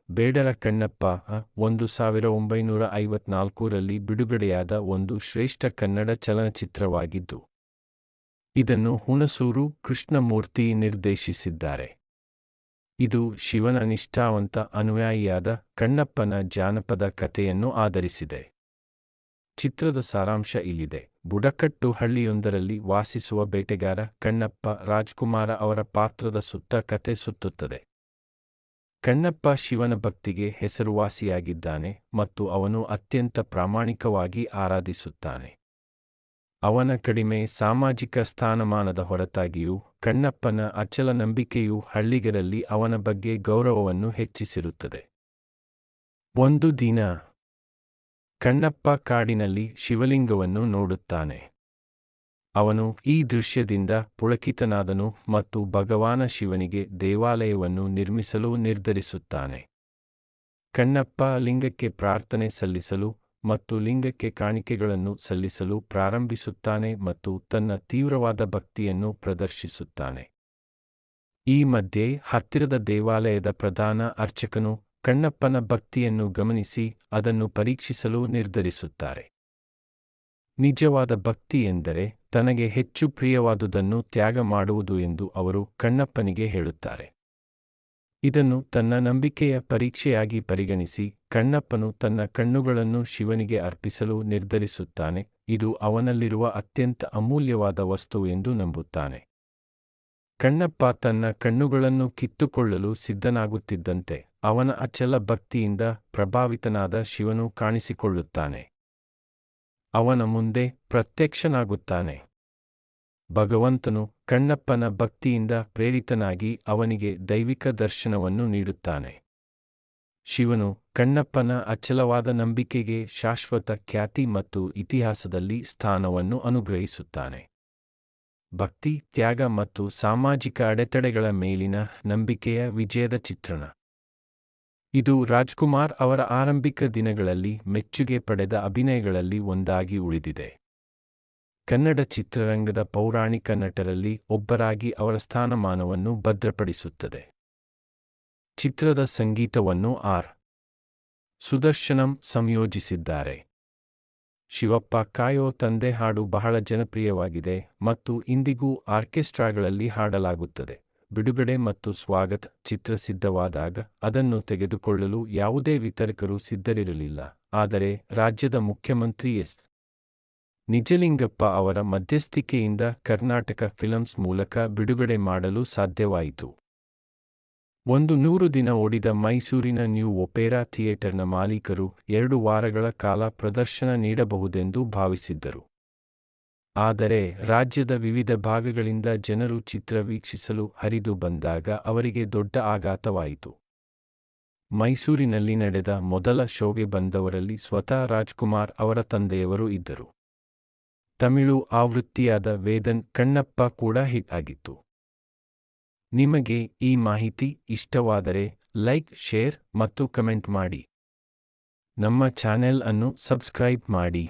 ಬೇಡರ ಕಣ್ಣಪ್ಪ 1954ರಲ್ಲಿ ಬಿಡುಗಡೆಯಾದ ಒಂದು ಶ್ರೇಷ್ಠ ಕನ್ನಡ ಚಲನಚಿತ್ರವಾಗಿದ್ದು, ಇದನ್ನು ಹುಣಸೂರು ಕೃಷ್ಣಮೂರ್ತಿ ನಿರ್ದೇಶಿಸಿದ್ದಾರೆ. ಇದು ಶಿವನ ನಿಷ್ಠಾವಂತ ಅನುಯಾಯಿಯಾದ ಕಣ್ಣಪ್ಪನ ಜಾನಪದ ಕಥೆಯನ್ನು ಆಧರಿಸಿದೆ. ಚಿತ್ರದ ಸಾರಾಂಶ ಇಲ್ಲಿದೆ. ಬುಡಕಟ್ಟು ಹಳ್ಳಿಯೊಂದರಲ್ಲಿ ವಾಸಿಸುವ ಬೇಟೆಗಾರ ಕಣ್ಣಪ್ಪ ರಾಜ್ಕುಮಾರ ಅವರ ಪಾತ್ರದ ಸುತ್ತ ಕತೆ ಸುತ್ತುತ್ತದೆ. ಕಣ್ಣಪ್ಪ ಶಿವನ ಭಕ್ತಿಗೆ ಹೆಸರುವಾಸಿಯಾಗಿದ್ದಾನೆ ಮತ್ತು ಅವನು ಅತ್ಯಂತ ಪ್ರಾಮಾಣಿಕವಾಗಿ ಆರಾಧಿಸುತ್ತಾನೆ. ಅವನ ಕಡಿಮೆ ಸಾಮಾಜಿಕ ಸ್ಥಾನಮಾನದ ಹೊರತಾಗಿಯೂ ಕಣ್ಣಪ್ಪನ ಅಚಲ ನಂಬಿಕೆಯು ಹಳ್ಳಿಗರಲ್ಲಿ ಅವನ ಬಗ್ಗೆ ಗೌರವವನ್ನು ಹೆಚ್ಚಿಸಿರುತ್ತದೆ. ಒಂದು ದಿನ ಕಣ್ಣಪ್ಪ ಕಾಡಿನಲ್ಲಿ ಶಿವಲಿಂಗವನ್ನು ನೋಡುತ್ತಾನೆ. ಅವನು ಈ ದೃಶ್ಯದಿಂದ ಪುಳಕಿತನಾದನು ಮತ್ತು ಭಗವಾನ ಶಿವನಿಗೆ ದೇವಾಲಯವನ್ನು ನಿರ್ಮಿಸಲು ನಿರ್ಧರಿಸುತ್ತಾನೆ. ಕಣ್ಣಪ್ಪ ಲಿಂಗಕ್ಕೆ ಪ್ರಾರ್ಥನೆ ಸಲ್ಲಿಸಲು ಮತ್ತು ಲಿಂಗಕ್ಕೆ ಕಾಣಿಕೆಗಳನ್ನು ಸಲ್ಲಿಸಲು ಪ್ರಾರಂಭಿಸುತ್ತಾನೆ ಮತ್ತು ತನ್ನ ತೀವ್ರವಾದ ಭಕ್ತಿಯನ್ನು ಪ್ರದರ್ಶಿಸುತ್ತಾನೆ. ಈ ಮಧ್ಯೆ ಹತ್ತಿರದ ದೇವಾಲಯದ ಪ್ರಧಾನ ಅರ್ಚಕನು ಕಣ್ಣಪ್ಪನ ಭಕ್ತಿಯನ್ನು ಗಮನಿಸಿ ಅದನ್ನು ಪರೀಕ್ಷಿಸಲು ನಿರ್ಧರಿಸುತ್ತಾರೆ. ನಿಜವಾದ ಭಕ್ತಿ ಎಂದರೆ ತನಗೆ ಹೆಚ್ಚು ಪ್ರಿಯವಾದುದನ್ನು ತ್ಯಾಗ ಮಾಡುವುದು ಎಂದು ಅವರು ಕಣ್ಣಪ್ಪನಿಗೆ ಹೇಳುತ್ತಾರೆ. ಇದನ್ನು ತನ್ನ ನಂಬಿಕೆಯ ಪರೀಕ್ಷೆಯಾಗಿ ಪರಿಗಣಿಸಿ ಕಣ್ಣಪ್ಪನು ತನ್ನ ಕಣ್ಣುಗಳನ್ನು ಶಿವನಿಗೆ ಅರ್ಪಿಸಲು ನಿರ್ಧರಿಸುತ್ತಾನೆ. ಇದು ಅವನಲ್ಲಿರುವ ಅತ್ಯಂತ ಅಮೂಲ್ಯವಾದ ವಸ್ತು ಎಂದು ನಂಬುತ್ತಾನೆ. ಕಣ್ಣಪ್ಪ ತನ್ನ ಕಣ್ಣುಗಳನ್ನು ಕಿತ್ತುಕೊಳ್ಳಲು ಸಿದ್ಧನಾಗುತ್ತಿದ್ದಂತೆ ಅವನ ಅಚಲ ಭಕ್ತಿಯಿಂದ ಪ್ರಭಾವಿತನಾದ ಶಿವನು ಕಾಣಿಸಿಕೊಳ್ಳುತ್ತಾನೆ. ಅವನ ಮುಂದೆ ಪ್ರತ್ಯಕ್ಷನಾಗುತ್ತಾನೆ. ಭಗವಂತನು ಕಣ್ಣಪ್ಪನ ಭಕ್ತಿಯಿಂದ ಪ್ರೇರಿತನಾಗಿ ಅವನಿಗೆ ದೈವಿಕ ದರ್ಶನವನ್ನು ನೀಡುತ್ತಾನೆ. ಶಿವನು ಕಣ್ಣಪ್ಪನ ಅಚಲವಾದ ನಂಬಿಕೆಗೆ ಶಾಶ್ವತ ಖ್ಯಾತಿ ಮತ್ತು ಇತಿಹಾಸದಲ್ಲಿ ಸ್ಥಾನವನ್ನು ಅನುಗ್ರಹಿಸುತ್ತಾನೆ. ಭಕ್ತಿ, ತ್ಯಾಗ ಮತ್ತು ಸಾಮಾಜಿಕ ಅಡೆತಡೆಗಳ ಮೇಲಿನ ನಂಬಿಕೆಯ ವಿಜಯದ ಚಿತ್ರಣ. ಇದು ರಾಜ್ಕುಮಾರ್ ಅವರ ಆರಂಭಿಕ ದಿನಗಳಲ್ಲಿ ಮೆಚ್ಚುಗೆ ಪಡೆದ ಅಭಿನಯಗಳಲ್ಲಿ ಒಂದಾಗಿ ಉಳಿದಿದೆ. ಕನ್ನಡ ಚಿತ್ರರಂಗದ ಪೌರಾಣಿಕ ನಟರಲ್ಲಿ ಒಬ್ಬರಾಗಿ ಅವರ ಸ್ಥಾನಮಾನವನ್ನು ಭದ್ರಪಡಿಸುತ್ತದೆ. ಚಿತ್ರದ ಸಂಗೀತವನ್ನು ಆರ್. ಸುದರ್ಶನಂ ಸಂಯೋಜಿಸಿದ್ದಾರೆ. ಶಿವಪ್ಪ ಕಾಯೋ ತಂದೆ ಹಾಡು ಬಹಳ ಜನಪ್ರಿಯವಾಗಿದೆ ಮತ್ತು ಇಂದಿಗೂ ಆರ್ಕೆಸ್ಟ್ರಾಗಳಲ್ಲಿ ಹಾಡಲಾಗುತ್ತದೆ. ಬಿಡುಗಡೆ ಮತ್ತು ಸ್ವಾಗತ ಚಿತ್ರ ಸಿದ್ಧವಾದಾಗ ಅದನ್ನು ತೆಗೆದುಕೊಳ್ಳಲು ಯಾವುದೇ ವಿತರಕರು ಸಿದ್ಧರಿರಲಿಲ್ಲ. ಆದರೆ ರಾಜ್ಯದ ಮುಖ್ಯಮಂತ್ರಿ ಎಸ್. ನಿಜಲಿಂಗಪ್ಪ ಅವರ ಮಧ್ಯಸ್ಥಿಕೆಯಿಂದ ಕರ್ನಾಟಕ ಫಿಲಮ್ಸ್ ಮೂಲಕ ಬಿಡುಗಡೆ ಮಾಡಲು ಸಾಧ್ಯವಾಯಿತು. 100 ದಿನ ಓಡಿದ ಮೈಸೂರಿನ ನ್ಯೂ ಒಪೇರಾ ಥಿಯೇಟರ್ನ ಮಾಲೀಕರು 2 ವಾರಗಳ ಕಾಲ ಪ್ರದರ್ಶನ ನೀಡಬಹುದೆಂದು ಭಾವಿಸಿದ್ದರು. ಆದರೆ ರಾಜ್ಯದ ವಿವಿಧ ಭಾಗಗಳಿಂದ ಜನರು ಚಿತ್ರ ವೀಕ್ಷಿಸಲು ಹರಿದು ಬಂದಾಗ ಅವರಿಗೆ ದೊಡ್ಡ ಆಘಾತವಾಯಿತು. ಮೈಸೂರಿನಲ್ಲಿ ನಡೆದ ಮೊದಲ ಶೋಗೆ ಬಂದವರಲ್ಲಿ ಸ್ವತಃ ರಾಜ್ಕುಮಾರ್ ಅವರ ತಂದೆಯವರು ಇದ್ದರು. ತಮಿಳು ಆವೃತ್ತಿಯಾದ ವೇದನ್ ಕಣ್ಣಪ್ಪ ಕೂಡ ಹಿಟ್ ಆಗಿತ್ತು. ನಿಮಗೆ ಈ ಮಾಹಿತಿ ಇಷ್ಟವಾದರೆ ಲೈಕ್, ಶೇರ್ ಮತ್ತು ಕಮೆಂಟ್ ಮಾಡಿ. ನಮ್ಮ ಚಾನೆಲ್ ಅನ್ನು ಸಬ್ಸ್ಕ್ರೈಬ್ ಮಾಡಿ.